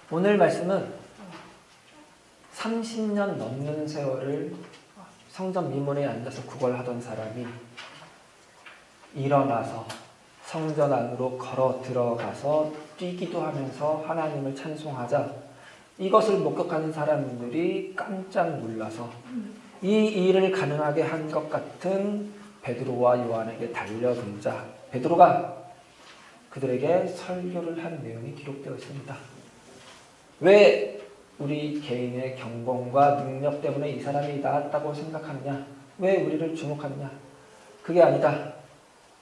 오늘 말씀은 30년 넘는 세월을 성전 미문에 앉아서 구걸하던 사람이 일어나서 성전 안으로 걸어 들어가서 뛰기도 하면서 하나님을 찬송하자 이것을 목격하는 사람들이 깜짝 놀라서 이 일을 가능하게 한 것 같은 베드로와 요한에게 달려들자 베드로가 그들에게 설교를 한 내용이 기록되어 있습니다. 왜 우리 개인의 경건과 능력 때문에 이 사람이 나았다고 생각하느냐? 왜 우리를 주목하느냐? 그게 아니다.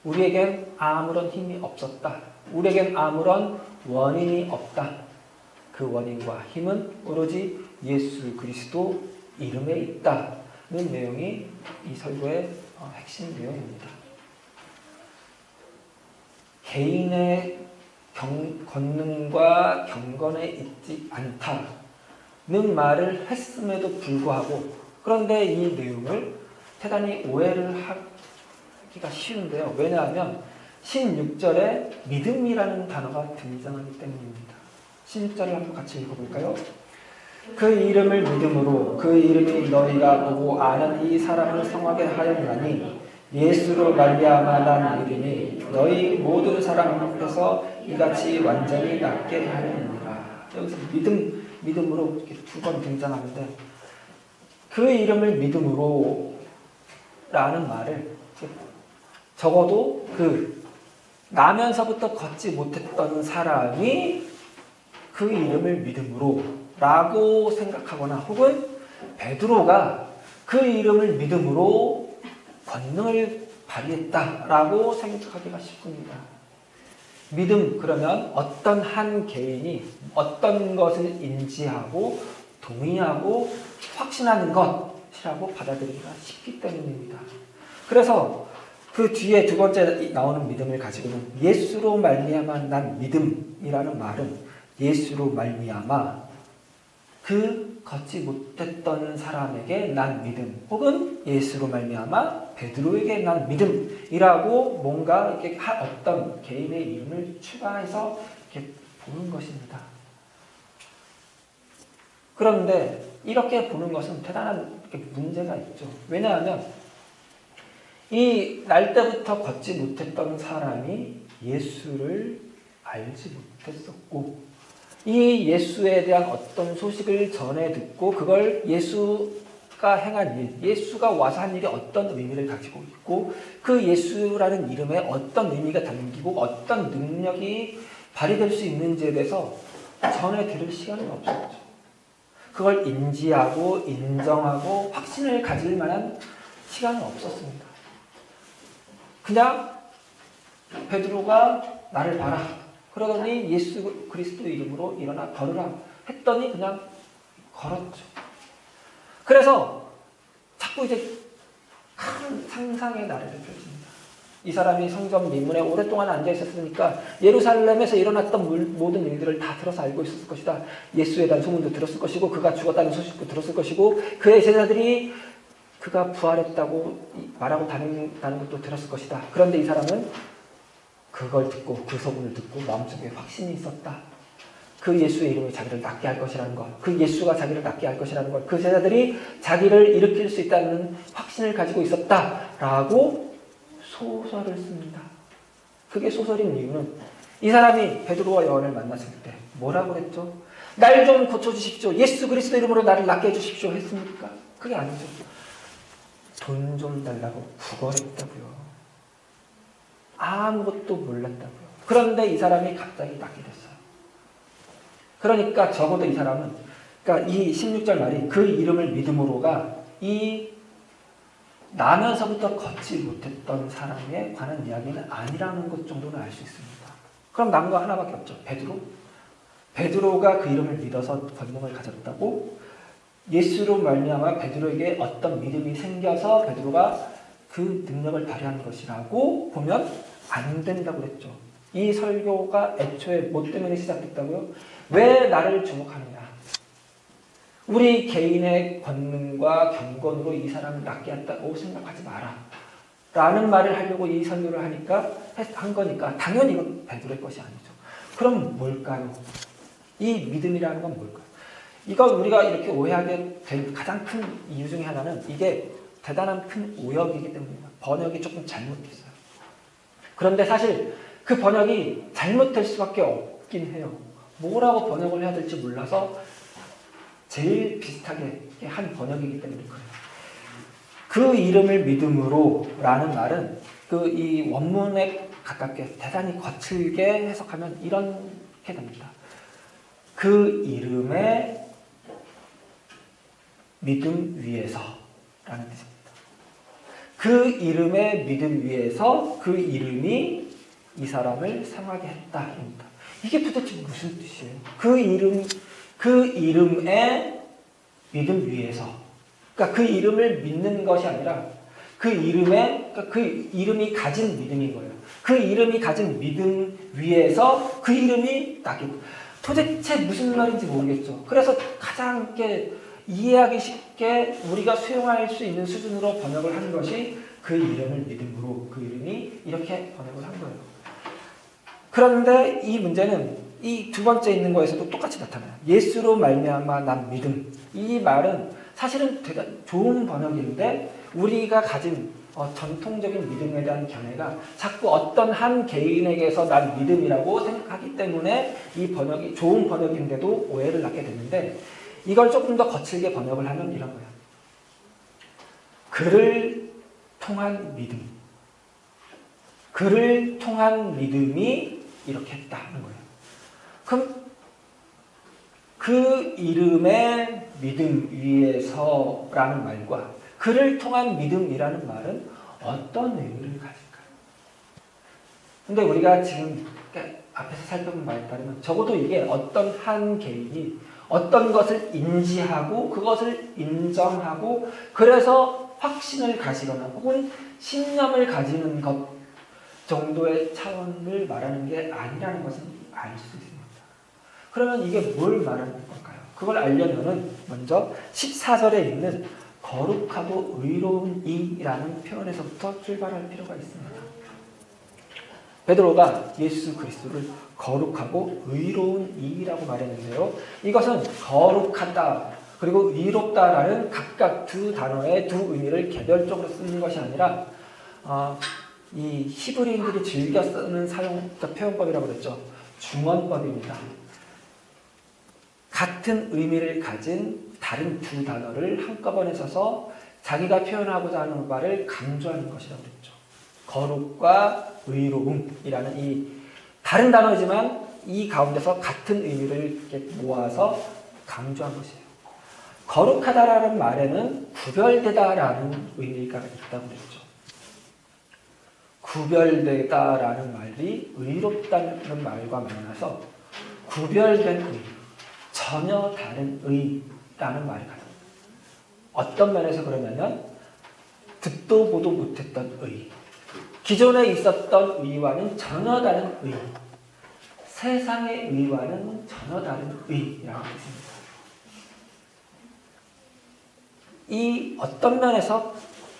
우리에겐 아무런 힘이 없었다. 우리에겐 아무런 원인이 없다. 그 원인과 힘은 오로지 예수 그리스도 이름에 있다는 내용이 이 설교의 핵심 내용입니다. 개인의 권능과 경건에 있지 않다는 말을 했음에도 불구하고 그런데 이 내용을 대단히 오해를 하기가 쉬운데요. 왜냐하면 16절에 믿음이라는 단어가 등장하기 때문입니다. 16절을 한번 같이 읽어볼까요? 그 이름을 믿음으로 그 이름이 너희가 보고 아는 이 사람을 성하게 하였나니 예수로 말미암아 난 믿으니 너희 모든 사람 앞에서 이같이 완전히 낫게 하느니라. 여기서 믿음으로 이렇게 두 번 등장하는데 그 이름을 믿음으로 라는 말을 적어도 나면서부터 걷지 못했던 사람이 그 이름을 믿음으로 라고 생각하거나 혹은 베드로가 그 이름을 믿음으로 권능을 발휘했다라고 생각하기가 쉽습니다. 믿음 그러면 어떤 한 개인이 어떤 것을 인지하고 동의하고 확신하는 것이라고 받아들이기가 쉽기 때문입니다. 그래서 그 뒤에 두 번째 나오는 믿음을 가지고는 예수로 말미암아 난 믿음이라는 말은 예수로 말미암아 그 걷지 못했던 사람에게 난 믿음 혹은 예수로 말미암아 베드로에게 난 믿음이라고 뭔가 이렇게 어떤 개인의 이름을 추가해서 이렇게 보는 것입니다. 그런데 이렇게 보는 것은 대단한 문제가 있죠. 왜냐하면 이 날 때부터 걷지 못했던 사람이 예수를 알지 못했었고 이 예수에 대한 어떤 소식을 전해 듣고 그걸 예수가 행한 일, 예수가 와서 한 일이 어떤 의미를 가지고 있고 그 예수라는 이름에 어떤 의미가 담기고 어떤 능력이 발휘될 수 있는지에 대해서 전해 들을 시간은 없었죠. 그걸 인지하고 인정하고 확신을 가질 만한 시간은 없었습니다. 그냥 베드로가 나를 봐라. 그러더니 예수 그리스도 이름으로 일어나 걸으라 했더니 그냥 걸었죠. 그래서 자꾸 이제 큰 상상의 나래를 펼칩니다. 이 사람이 성전 미문에 오랫동안 앉아 있었으니까 예루살렘에서 일어났던 모든 일들을 다 들어서 알고 있었을 것이다. 예수에 대한 소문도 들었을 것이고 그가 죽었다는 소식도 들었을 것이고 그의 제자들이 그가 부활했다고 말하고 다닌다는 것도 들었을 것이다. 그런데 이 사람은 그걸 듣고 그 소문을 듣고 마음속에 확신이 있었다. 그 예수의 이름이 자기를 낫게 할 것이라는 것, 그 예수가 자기를 낫게 할 것이라는 것, 그 제자들이 자기를 일으킬 수 있다는 확신을 가지고 있었다라고 소설을 씁니다. 그게 소설인 이유는 이 사람이 베드로와 요한을 만났을 때 뭐라고 그랬죠? 날 좀 고쳐주십시오. 예수 그리스도 이름으로 나를 낫게 해주십시오 했습니까? 그게 아니죠. 돈 좀 달라고 구걸했다고요. 아무것도 몰랐다고요. 그런데 이 사람이 갑자기 낫게 됐어요. 그러니까 적어도 이 사람은 그러니까 이 16절 말이 그 이름을 믿음으로가 이 나면서부터 걷지 못했던 사람에 관한 이야기는 아니라는 것 정도는 알 수 있습니다. 그럼 남은 거 하나밖에 없죠. 베드로가 그 이름을 믿어서 권능을 가졌다고 예수로 말미암아 베드로에게 어떤 믿음이 생겨서 베드로가 그 능력을 발휘한 것이라고 보면 안 된다고 그랬죠. 이 설교가 애초에 뭐 때문에 시작됐다고요? 왜 나를 주목하느냐? 우리 개인의 권능과 경건으로 이 사람을 낫게 했다고 생각하지 마라. 라는 말을 하려고 이 설교를 한 거니까 당연히 이건 베드로의 것이 아니죠. 그럼 뭘까요? 이 믿음이라는 건 뭘까요? 이걸 우리가 이렇게 오해하게 된 가장 큰 이유 중에 하나는 이게 대단한 큰 오역이기 때문입니다. 번역이 조금 잘못됐어요. 그런데 사실 그 번역이 잘못될 수밖에 없긴 해요. 뭐라고 번역을 해야 될지 몰라서 제일 비슷하게 한 번역이기 때문에 그래요. 그 이름을 믿음으로 라는 말은 그 이 원문에 가깝게 대단히 거칠게 해석하면 이렇게 됩니다. 그 이름의 믿음 위에서 라는 뜻입니다. 그 이름의 믿음 위에서 그 이름이 이 사람을 상하게 했다입니다. 이게 도대체 무슨 뜻이에요? 그 이름의 믿음 위에서. 그러니까 그 이름을 믿는 것이 아니라 그 이름이 가진 믿음인 거예요. 그 이름이 가진 믿음 위에서 그 이름이 나게. 도대체 무슨 말인지 모르겠죠. 그래서 가장 이렇게 이해하기 쉽게 우리가 수용할 수 있는 수준으로 번역을 한 것이 그 이름을 믿음으로 그 이름이 이렇게 번역을 한 거예요. 그런데 이 문제는 이 두 번째 있는 거에서도 똑같이 나타나요. 예수로 말미암아 난 믿음. 이 말은 사실은 되게 좋은 번역인데 우리가 가진 전통적인 믿음에 대한 견해가 자꾸 어떤 한 개인에게서 난 믿음이라고 생각하기 때문에 이 번역이 좋은 번역인데도 오해를 낳게 되는데 이걸 조금 더 거칠게 번역을 하면 이런 거예요. 그를 통한 믿음. 그를 통한 믿음이 이렇게 했다는 거예요. 그럼 그 이름의 믿음 위에서라는 말과 그를 통한 믿음이라는 말은 어떤 의미를 가질까요? 근데 우리가 지금 앞에서 살펴본 바에 따르면 적어도 이게 어떤 한 개인이 어떤 것을 인지하고 그것을 인정하고 그래서 확신을 가지거나 혹은 신념을 가지는 것 정도의 차원을 말하는 게 아니라는 것은 알 수 있습니다. 그러면 이게 뭘 말하는 걸까요? 그걸 알려면은 먼저 14절에 있는 거룩하고 의로운 이라는 표현에서부터 출발할 필요가 있습니다. 베드로가 예수 그리스도를 거룩하고 의로운 이라고 말했는데요. 이것은 거룩하다 그리고 의롭다라는 각각 두 단어의 두 의미를 개별적으로 쓰는 것이 아니라 이 히브리인들이 즐겨 쓰는 표현법이라고 그랬죠. 중언법입니다. 같은 의미를 가진 다른 두 단어를 한꺼번에 써서 자기가 표현하고자 하는 바를 강조하는 것이라고 그랬죠. 거룩과 의로움이라는 이 다른 단어지만 이 가운데서 같은 의미를 이렇게 모아서 강조한 것이에요. 거룩하다라는 말에는 구별되다라는 의미가 있다고 그랬죠. 구별되다라는 말이 의롭다는 말과 만나서 구별된 의, 전혀 다른 의라는 말이 가져요. 어떤 면에서 그러냐면 듣도 보도 못했던 의, 기존에 있었던 의와는 전혀 다른 의, 세상의 의와는 전혀 다른 의라고 뜻입니다. 이 어떤 면에서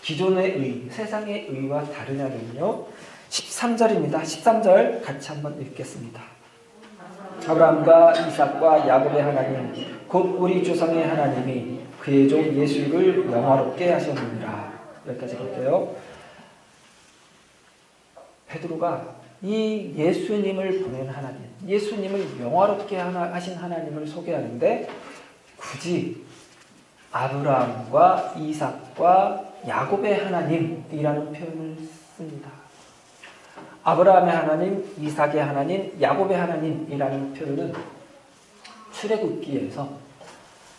기존의 의, 세상의 의와 다르냐면요. 13절입니다. 13절 같이 한번 읽겠습니다. 아브라함과 이삭과 야곱의 하나님 곧 우리 조상의 하나님이 그의 종 예수를 영화롭게 하셨느니라. 여기까지 볼게요. 베드로가 이 예수님을 보낸 하나님, 예수님을 영화롭게 하신 하나님을 소개하는데 굳이 아브라함과 이삭과 야곱의 하나님이라는 표현을 씁니다. 아브라함의 하나님, 이삭의 하나님, 야곱의 하나님이라는 표현은 출애굽기에서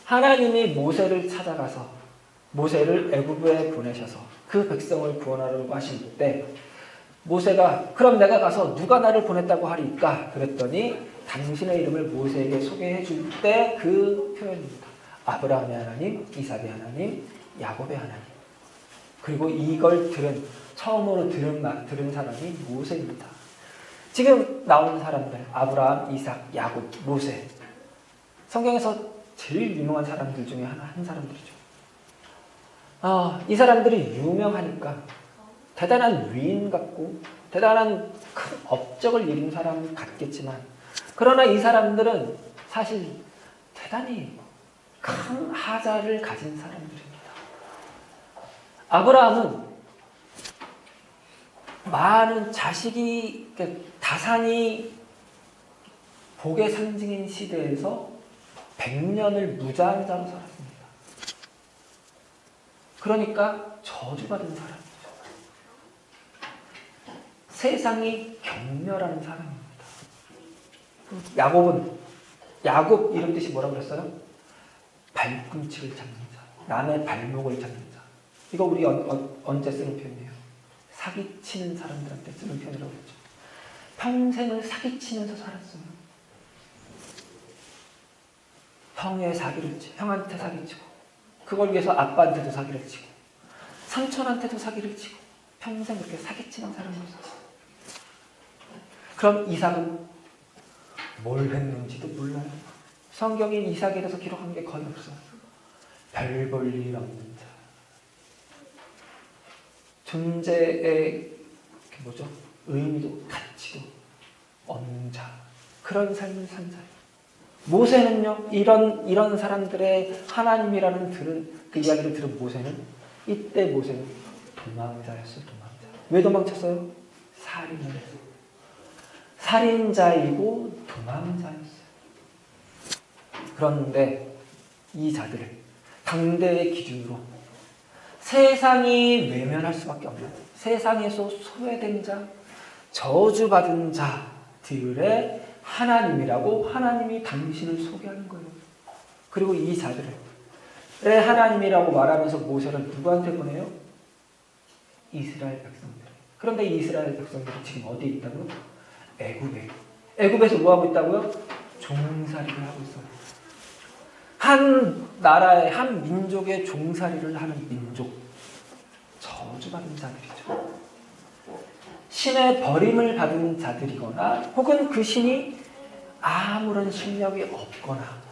하나님이 모세를 찾아가서 모세를 애굽에 보내셔서 그 백성을 구원하려고 하실 때 모세가 그럼 내가 가서 누가 나를 보냈다고 하리까? 그랬더니 당신의 이름을 모세에게 소개해 줄 때 그 표현입니다. 아브라함의 하나님, 이삭의 하나님, 야곱의 하나님. 그리고 이걸 처음으로 들은 사람이 모세입니다. 지금 나오는 사람들, 아브라함, 이삭, 야곱, 모세. 성경에서 제일 유명한 사람들 중에 한 사람들이죠. 이 사람들이 유명하니까 대단한 위인 같고 대단한 큰 업적을 이룬 사람 같겠지만 그러나 이 사람들은 사실 대단히 큰 하자를 가진 사람들입니다. 아브라함은 많은 자식이 다산이 복의 상징인 시대에서 100년을 무자한 자로 살았습니다. 그러니까 저주받은 사람이죠. 세상이 경멸하는 사람입니다. 야곱 이런 뜻이 뭐라고 그랬어요? 발꿈치를 잡는 자, 남의 발목을 잡는 자. 이거 우리 언제 쓰는 표현이에요? 사기치는 사람들한테 쓰는 표현이라고 했죠. 평생을 사기치면서 살았어요. 형한테 사기치고, 그걸 위해서 아빠한테도 사기를 치고, 삼촌한테도 사기를 치고, 평생 그렇게 사기치는 사람이었어요. 그럼 이삭은 뭘 했는지도 몰라요. 성경이 이삭에 대해서 기록한 게 거의 없어요. 별 볼 일 없는 자. 존재의 의미도 가치도 없는 자. 그런 삶을 산 자예요. 모세는요, 이런 사람들의 하나님이라는 그 이야기를 들은 모세는, 이때 모세는 도망자였어요, 도망자. 왜 도망쳤어요? 살인을 했어요. 살인자이고 도망자였어요. 그런데 이 자들을 당대의 기준으로 세상이 외면할 수밖에 없는, 세상에서 소외된 자, 저주받은 자들의 하나님이라고 하나님이 당신을 소개하는 거예요. 그리고 이 자들을 하나님이라고 말하면서 모세를 누구한테 보내요? 이스라엘 백성들. 그런데 이스라엘 백성들이 지금 어디에 있다고요? 애굽에. 애굽에서 뭐 하고 있다고요? 종살이를 하고 있어요. 한 나라의 한 민족의 종살이를 하는 민족, 저주받은 자들이죠. 신의 버림을 받은 자들이거나 혹은 그 신이 아무런 실력이 없거나,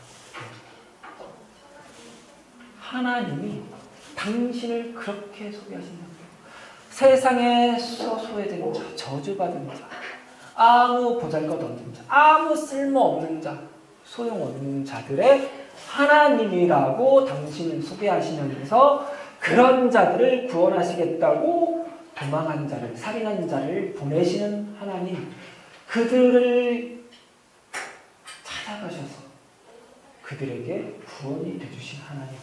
하나님이 당신을 그렇게 소개하신다고요. 세상에서 소외된 자, 저주받은 자, 아무 보잘것없는 자, 아무 쓸모없는 자, 소용없는 자들의 하나님이라고 당신을 소개하시면서 그런 자들을 구원하시겠다고 도망한 자를, 살인한 자를 보내시는 하나님, 그들을 찾아가셔서 그들에게 구원이 되주신 하나님,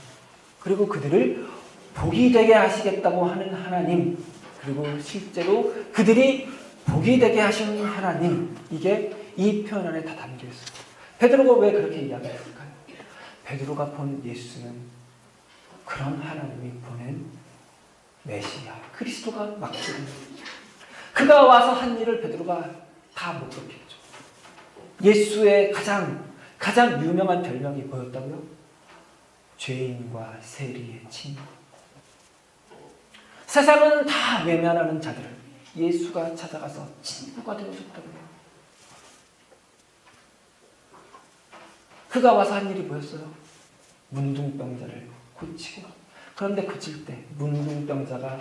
그리고 그들을 복이 되게 하시겠다고 하는 하나님, 그리고 실제로 그들이 복이 되게 하시는 하나님, 이게 이 표현 안에 다 담겨 있어요. 베드로가 왜 그렇게 이야기했을까요? 베드로가 본 예수는 그런 하나님이 보낸 메시아, 그리스도가 맞거든요. 그가 와서 한 일을 베드로가 다 못 겪겠죠. 예수의 가장 유명한 별명이 뭐였다고요? 죄인과 세리의 친구. 세상은 다 외면하는 자들을 예수가 찾아가서 친구가 되어줬다고요. 그가 와서 한 일이 뭐였어요? 문둥병자를 고치고, 그런데 고칠 때 문둥병자가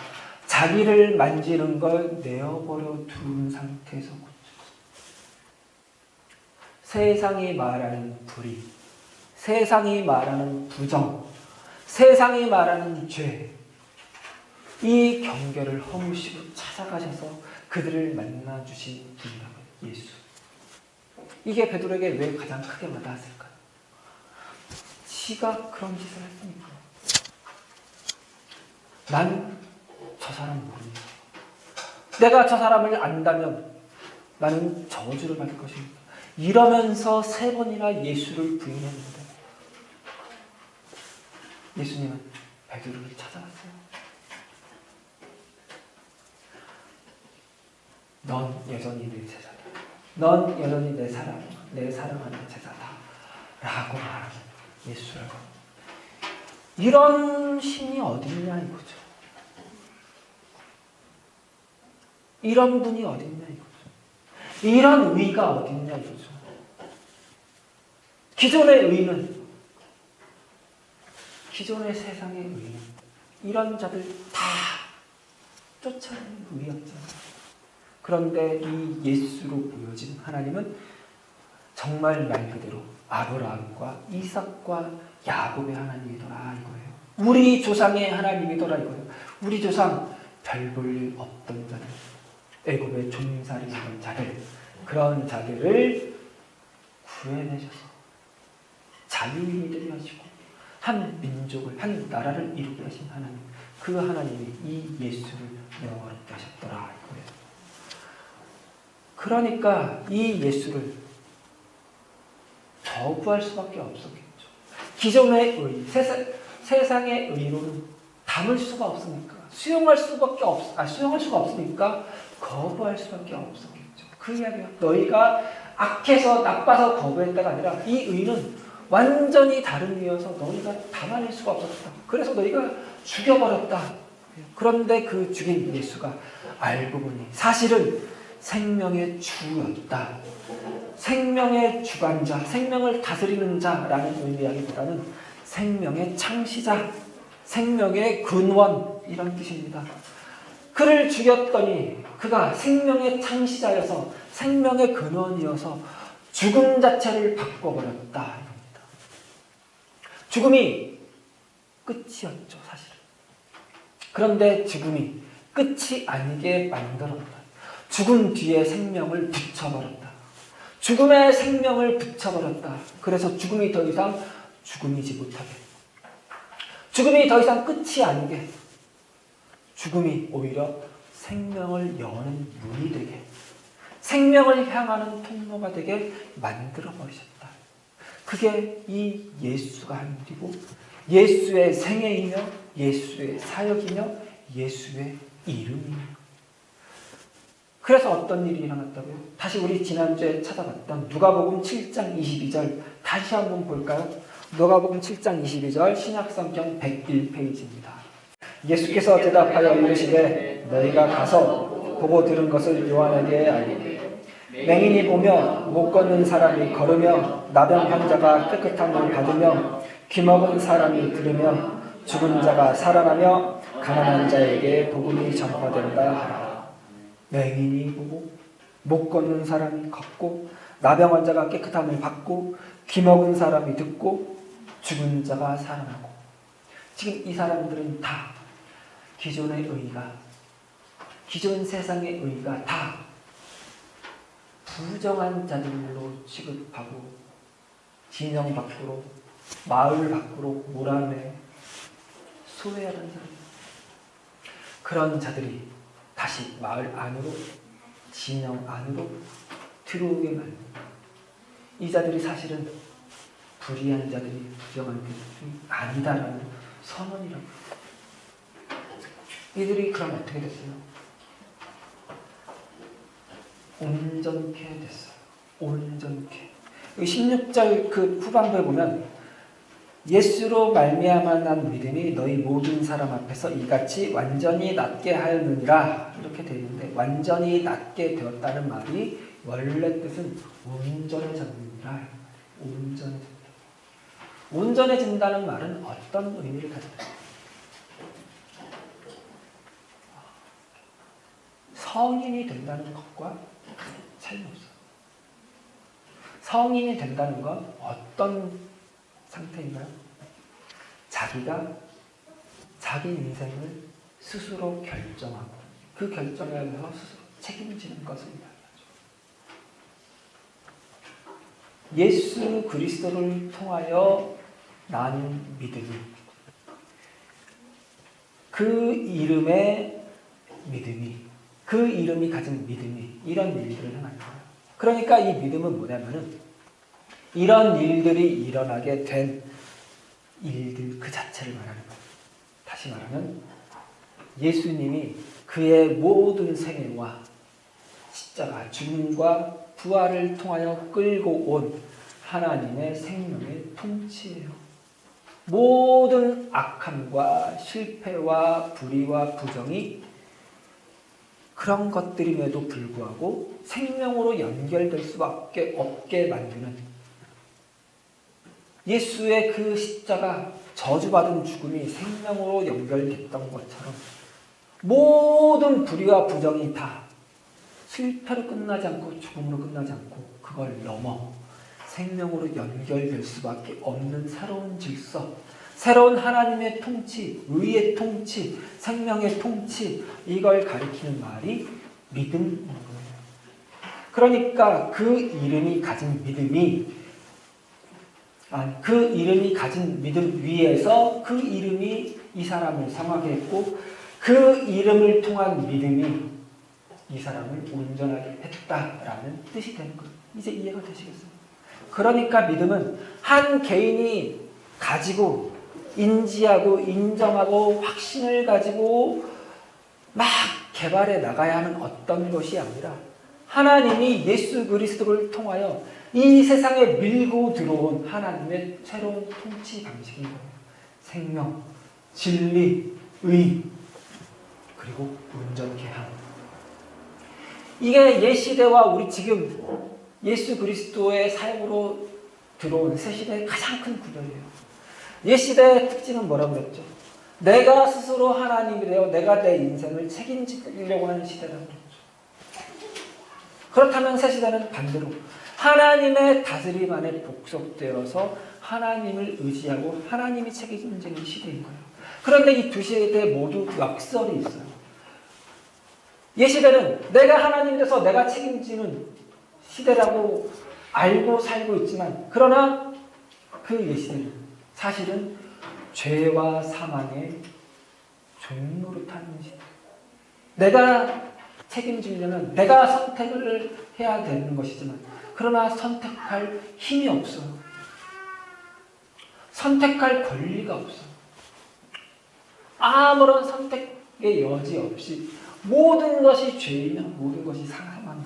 자기를 만지는 걸 내어버려 둔 상태에서 고쳤어요. 세상이 말하는 불의, 세상이 말하는 부정, 세상이 말하는 죄, 이 경계를 허무시고 찾아가셔서 그들을 만나주신 분이라고 예수. 이게 베드로에게 왜 가장 크게 와닿았을까요? 지가 그런 짓을 했으니까. 난 저 사람 모릅니다. 내가 저 사람을 안다면 나는 저주를 받을 것입니다. 이러면서 3번이나 예수를 부인했는데 예수님은 베드로를 찾아갔어요. 넌 여전히 내 제자다. 넌 여전히 내 사랑하는 제자다. 라고 말하는 예수라고. 이런 신이 어딨냐 이거죠. 이런 분이 어딨냐 이거죠. 이런 의가 어딨냐 이거죠. 기존의 세상의 의는 이런 자들 다 쫓아내는 의였잖아요. 그런데 이 예수로 보여진 하나님은 정말 말 그대로 아브라함과 이삭과 야곱의 하나님이더라 이거예요. 우리 조상의 하나님이더라 이거예요. 우리 조상 별 볼 일 없던 자들, 애굽의 종살이하던 자들, 그런 자들을 구해내셔서 자유인이 되게 하시고 한 민족을, 한 나라를 이루게 하신 하나님, 그 하나님이 이 예수를 영원롭게 하셨더라 이거예요. 그러니까 이 예수를 저구할 수밖에 없었겠죠. 기존의 의, 세상의 의로는 담을 수가 없으니까, 수용할 수가 없으니까 거부할 수밖에 없었겠죠. 그 이야기가 너희가 악해서 나빠서 거부했다가 아니라 이 의는 완전히 다른 의여서 너희가 담아낼 수가 없었다. 그래서 너희가 죽여버렸다. 그런데 그 죽인 예수가 알고 보니 사실은 생명의 주였다. 생명의 주관자, 생명을 다스리는 자라는 의미하기보다는 생명의 창시자, 생명의 근원 이런 뜻입니다. 그를 죽였더니 그가 생명의 창시자여서 생명의 근원이어서 죽음 자체를 바꿔버렸다 이겁니다. 죽음이 끝이었죠 사실은. 그런데 죽음이 끝이 아니게 만들었다. 죽음 뒤에 생명을 붙여버렸다. 죽음의 생명을 붙여버렸다. 그래서 죽음이 더 이상 죽음이지 못하게, 죽음이 더 이상 끝이 아니게, 죽음이 오히려 생명을 여는 문이 되게, 생명을 향하는 통로가 되게 만들어버리셨다. 그게 이 예수가 한 일이고 예수의 생애이며 예수의 사역이며 예수의 이름이며, 그래서 어떤 일이 일어났다고요? 다시 우리 지난주에 찾아봤던 누가복음 7장 22절 다시 한번 볼까요? 누가복음 7장 22절 신약성경 101페이지입니다. 예수께서 대답하여 이르시되 너희가 가서 보고 들은 것을 요한에게 알리되 맹인이 보며 못 걷는 사람이 걸으며 나병 환자가 깨끗함을 받으며 귀먹은 사람이 들으며 죽은 자가 살아나며 가난한 자에게 복음이 전파된다 하라. 맹인이 보고 못 걷는 사람이 걷고 나병 환자가 깨끗함을 받고 귀먹은 사람이 듣고 죽은 자가 살아나고, 지금 이 사람들은 다 기존의 의가, 기존 세상의 의가 다 부정한 자들로 취급하고 진영 밖으로, 마을 밖으로 몰아내 소외하던 사람, 그런 자들이 다시 마을 안으로, 진영 안으로 들어오게 만듭니다. 이 자들이 사실은 불의한 자들이, 부정한 자들이 아니다라는 선언이라고. 이들이 그럼 어떻게 됐어요? 온전케 됐어요. 온전케. 16절 그 후반부에 보면 예수로 말미암아 난 믿음이 너희 모든 사람 앞에서 이같이 완전히 낫게 하였느니라 이렇게 되어 있는데, 완전히 낫게 되었다는 말이 원래 뜻은 온전해졌느니라. 온전해진다. 온전해진다는 말은 어떤 의미를 가지고 있습니까? 성인이 된다는 것과 차이가 없어요. 성인이 된다는 건 어떤 상태인가요? 자기가 자기 인생을 스스로 결정하고 그 결정에 대해서 스스로 책임지는 것을 이야기하죠. 예수 그리스도를 통하여 난 믿음이, 그 이름의 믿음이, 그 이름이 가진 믿음이 이런 일들을 행하는 거예요. 그러니까 이 믿음은 뭐냐면은 이런 일들이 일어나게 된 일들 그 자체를 말하는 거예요. 다시 말하면 예수님이 그의 모든 생애와 십자가, 죽음과 부활을 통하여 끌고 온 하나님의 생명의 통치예요. 모든 악함과 실패와 불의와 부정이 그런 것들임에도 불구하고 생명으로 연결될 수밖에 없게 만드는 예수의 그 십자가, 저주받은 죽음이 생명으로 연결됐던 것처럼 모든 불의와 부정이 다 실패로 끝나지 않고 죽음으로 끝나지 않고 그걸 넘어 생명으로 연결될 수밖에 없는 새로운 질서, 새로운 하나님의 통치, 의의 통치, 생명의 통치, 이걸 가리키는 말이 믿음인 거예요. 그러니까 그 이름이 가진 믿음 위에서 그 이름이 이 사람을 상하게 했고, 그 이름을 통한 믿음이 이 사람을 온전하게 했다라는 뜻이 되는 거예요. 이제 이해가 되시겠어요? 그러니까 믿음은 한 개인이 가지고 인지하고 인정하고 확신을 가지고 막 개발해 나가야 하는 어떤 것이 아니라 하나님이 예수 그리스도를 통하여 이 세상에 밀고 들어온 하나님의 새로운 통치 방식인 거예요. 생명, 진리, 의, 그리고 온전케 함. 이게 옛 시대와 우리 지금 예수 그리스도의 삶으로 들어온 새 시대의 가장 큰 구별이에요. 옛 시대의 특징은 뭐라고 그랬죠? 내가 스스로 하나님이 되어 내가 내 인생을 책임지려고 하는 시대라고 그랬죠. 그렇다면 새 시대는 반대로 하나님의 다스림 안에 복속되어서 하나님을 의지하고 하나님이 책임지는 시대인 거예요. 그런데 이 두 시대에 모두 역설이 있어요. 옛 시대는 내가 하나님이 돼서 내가 책임지는 시대라고 알고 살고 있지만, 그러나 그 옛 시대는 사실은 죄와 사망의 종노릇하는 시대. 내가 책임지려면 내가 선택을 해야 되는 것이지만, 그러나 선택할 힘이 없어요. 선택할 권리가 없어요. 아무런 선택의 여지 없이 모든 것이 죄이면 모든 것이 사망,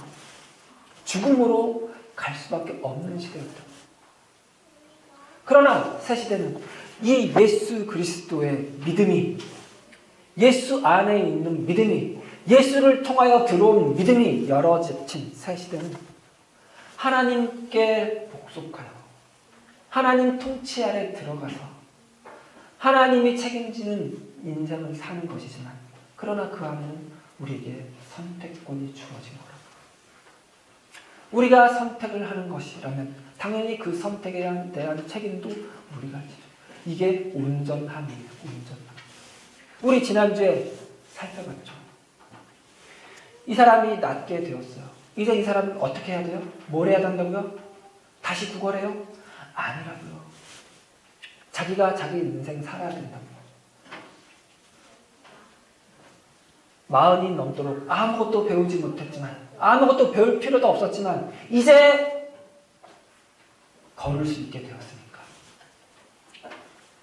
죽음으로 갈 수밖에 없는 시대였다. 그러나 새 시대는 이 예수 그리스도의 믿음이, 예수 안에 있는 믿음이, 예수를 통하여 들어온 믿음이 열어젖힌 새 시대는 하나님께 복속하여 하나님 통치 아래 들어가서 하나님이 책임지는 인생을 사는 것이지만, 그러나 그 안에는 우리에게 선택권이 주어진 거라고. 우리가 선택을 하는 것이라면 당연히 그 선택에 대한 책임도 우리가 지죠. 이게 온전함이에요. 온전함. 우리 지난주에 살펴봤죠. 이 사람이 낫게 되었어요. 이제 이 사람은 어떻게 해야 돼요? 뭘 해야 된다고요? 다시 구걸해요? 아니라고요. 자기가 자기 인생 살아야 된다고요. 40이 넘도록 아무것도 배우지 못했지만, 아무것도 배울 필요도 없었지만 이제 걸을 수 있게 되었으니까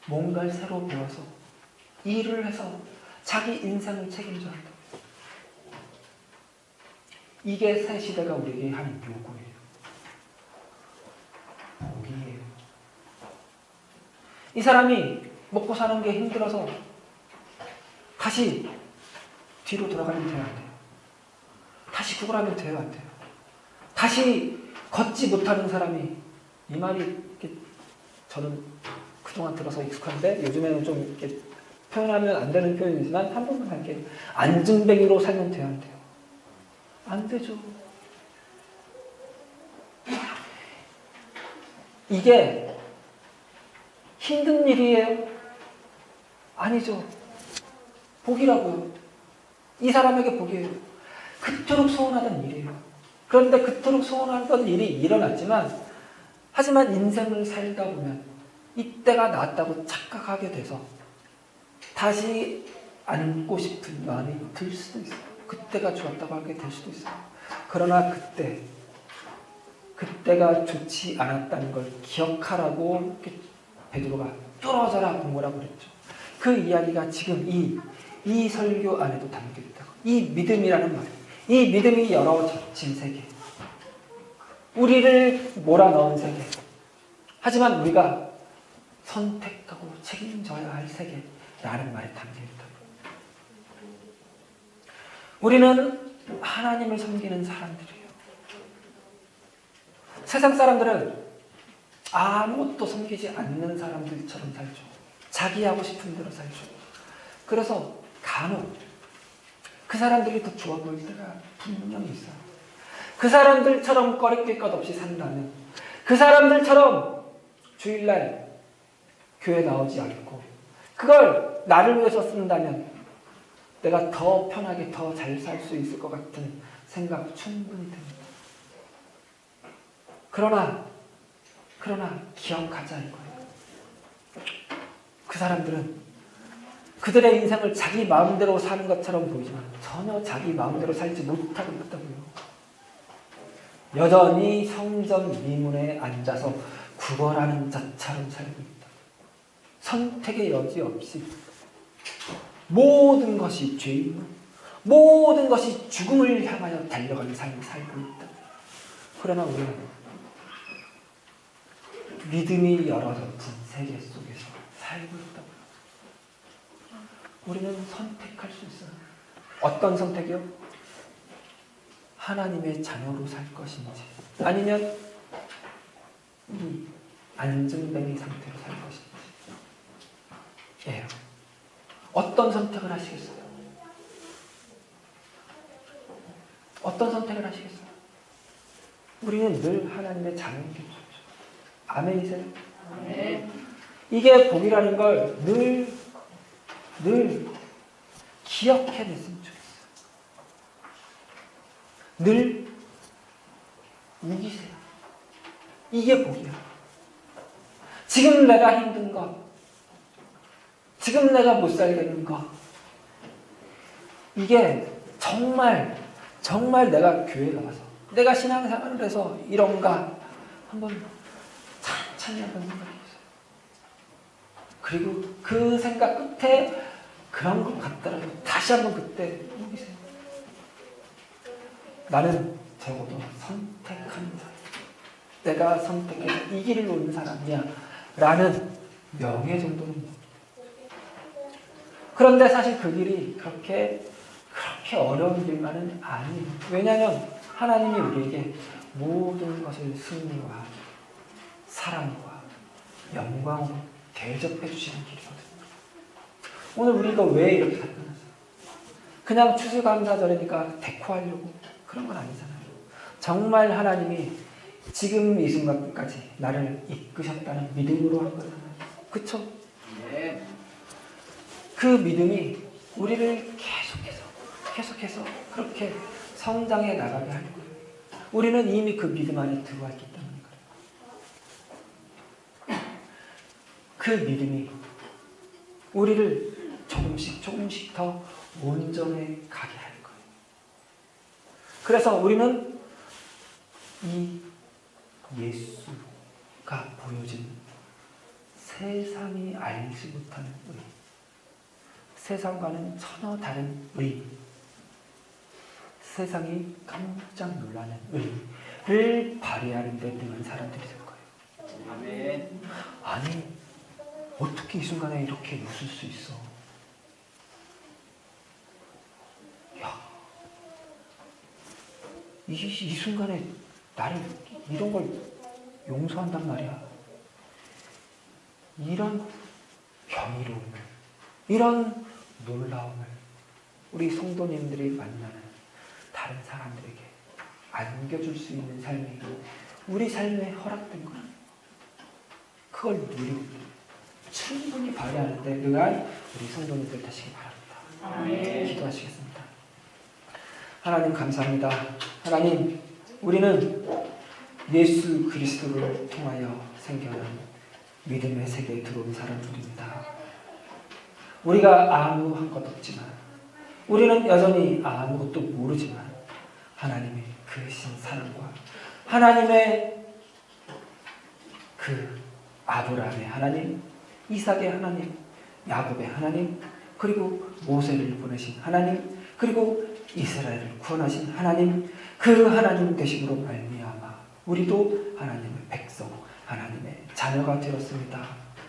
뭔가를 새로 배워서 일을 해서 자기 인생을 책임져야 한다. 이게 새 시대가 우리에게 하는 요구예요. 복이에요. 이 사람이 먹고 사는 게 힘들어서 다시 뒤로 돌아가면 돼요, 안 돼요? 다시 구걸하면 돼요, 안 돼요? 다시 걷지 못하는 사람이, 이 말이 저는 그동안 들어서 익숙한데 요즘에는 좀 이렇게 표현하면 안 되는 표현이지만 한 번만 할게요. 안증뱅이로 살면 돼요, 안 돼요? 안 되죠. 이게 힘든 일이에요? 아니죠. 복이라고요. 이 사람에게 복이에요. 그토록 소원하던 일이에요. 그런데 그토록 소원하던 일이 일어났지만, 하지만 인생을 살다 보면 이때가 낫다고 착각하게 돼서 다시 안고 싶은 마음이 들 수도 있어요. 그때가 좋았다고 하게 될 수도 있어요. 그러나 그때가 좋지 않았다는 걸 기억하라고 베드로가 뚫어져라 공부라고 그랬죠. 그 이야기가 지금 이 설교 안에도 담겨 있다고. 이 믿음이라는 말, 이 믿음이 열어젖힌 세계, 우리를 몰아넣은 세계, 하지만 우리가 선택하고 책임져야 할 세계라는 말에 담겨 있다고. 우리는 하나님을 섬기는 사람들이에요. 세상 사람들은 아무것도 섬기지 않는 사람들처럼 살죠. 자기 하고 싶은 대로 살죠. 그래서 간혹 그 사람들이 더 좋아 보일 때가 분명히 있어요. 그 사람들처럼 꺼리낄 것 없이 산다면, 그 그 사람들처럼 주일날 교회 나오지 않고 그걸 나를 위해서 쓴다면 내가 더 편하게 더 잘 살 수 있을 것 같은 생각 충분히 듭니다. 그러나 기억하자 이거예요. 그 사람들은 그들의 인생을 자기 마음대로 사는 것처럼 보이지만 전혀 자기 마음대로 살지 못하고 있다고요. 여전히 성전 미문에 앉아서 구걸하는 자처럼 살고 있다. 선택의 여지 없이 모든 것이 죄이고 모든 것이 죽음을 향하여 달려가는 삶을 살고 있다. 그러나 우리는 믿음이 열어졌던 세계 속에서 살고 있다고요. 우리는 선택할 수 있어요. 어떤 선택이요? 하나님의 자녀로 살 것인지 아니면 이 안증뱅이 상태로 살 것인지 예요. 어떤 선택을 하시겠어요? 어떤 선택을 하시겠어요? 우리는 늘 하나님의 자녀인 게 좋죠. 아멘이세요? 아멘. 이게 복이라는 걸 늘 기억해냈으면 좋겠어요. 늘 우기세요. 이게 복이야. 지금 내가 힘든 것, 지금 내가 못 살겠는 것, 이게 정말 내가 교회에 나와서 내가 신앙생활을 해서 이런가 한번 찬찬히 한번 생각해보세요. 그리고 그 생각 끝에 그런 것 같더라도 다시 한번 그때 우기세요. 나는 적어도 선택한 사람, 내가 선택해서 이 길을 온 사람이야 라는 명예 정도는 못. 그런데 사실 그 길이 그렇게 어려운 길만은 아니에요. 왜냐하면 하나님이 우리에게 모든 것을 승리와 사랑과 영광으로 대접해 주시는 길이거든요. 오늘 우리가 왜 이렇게 살펴났어요? 그냥 추수감사절이니까 데코하려고 그런 건 아니잖아요. 정말 하나님이 지금 이 순간까지 나를 이끄셨다는 믿음으로 한 거잖아요. 그쵸? 네. 그 믿음이 우리를 계속해서 그렇게 성장해 나가게 할 거예요. 우리는 이미 그 믿음 안에 들어와 있기 때문에 그래요. 그 믿음이 우리를 조금씩 더 온전해 가게 할 거예요. 그래서 우리는 이 예수가 보여진 세상이 알지 못하는 의, 세상과는 전혀 다른 의, 세상이 깜짝 놀라는 의를 발휘하는 데 능한 사람들이 될 거예요. 아멘. 아니, 어떻게 이 순간에 이렇게 웃을 수 있어? 야, 이 순간에 나를 이런 걸 용서한단 말이야. 이런 경이로움을, 이런 놀라움을 우리 성도님들이 만나는 다른 사람들에게 안겨줄 수 있는 삶이 우리 삶에 허락된 거예요. 그걸 누리고 충분히 발휘하는 데 능한 우리 성도님들 되시기 바랍니다. 네. 기도하시겠습니다. 하나님 감사합니다. 하나님, 우리는 예수 그리스도를 통하여 생겨난 믿음의 세계에 들어온 사람들입니다. 우리가 아무한 것 없지만, 우리는 여전히 아무것도 모르지만 하나님의 크신 사랑과 하나님의 그 아브라함의 하나님, 이삭의 하나님, 야곱의 하나님, 그리고 모세를 보내신 하나님, 그리고 이스라엘을 구원하신 하나님, 그 하나님 되심으로 말미암아 우리도 하나님의 백성, 하나님의 자녀가 되었습니다.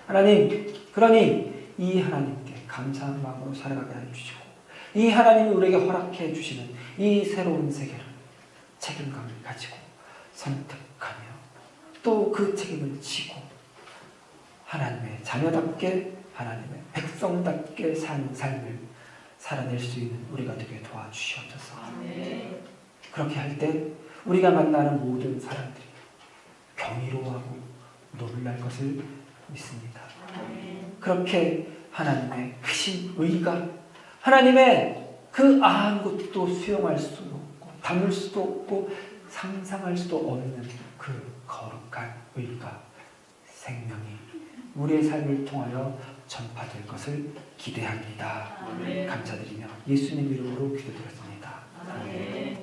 하나님, 그러니 이 하나님께 감사한 마음으로 살아가게 해주시고, 이 하나님이 우리에게 허락해 주시는 이 새로운 세계를 책임감을 가지고 선택하며 또 그 책임을 지고 하나님의 자녀답게, 하나님의 백성답게 사는 삶을 살아낼 수 있는 우리가 되게 도와주시옵소서. 그렇게 할 때 우리가 만나는 모든 사람들이 경이로워하고 놀랄 것을 믿습니다. 그렇게 하나님의 크신 의가, 하나님의 그 아무것도 수용할 수 없고 담을 수도 없고 상상할 수도 없는 그 거룩한 의가 생명이 우리의 삶을 통하여 전파될 것을 기대합니다. 감사드리며 예수님 이름으로 기도드렸습니다.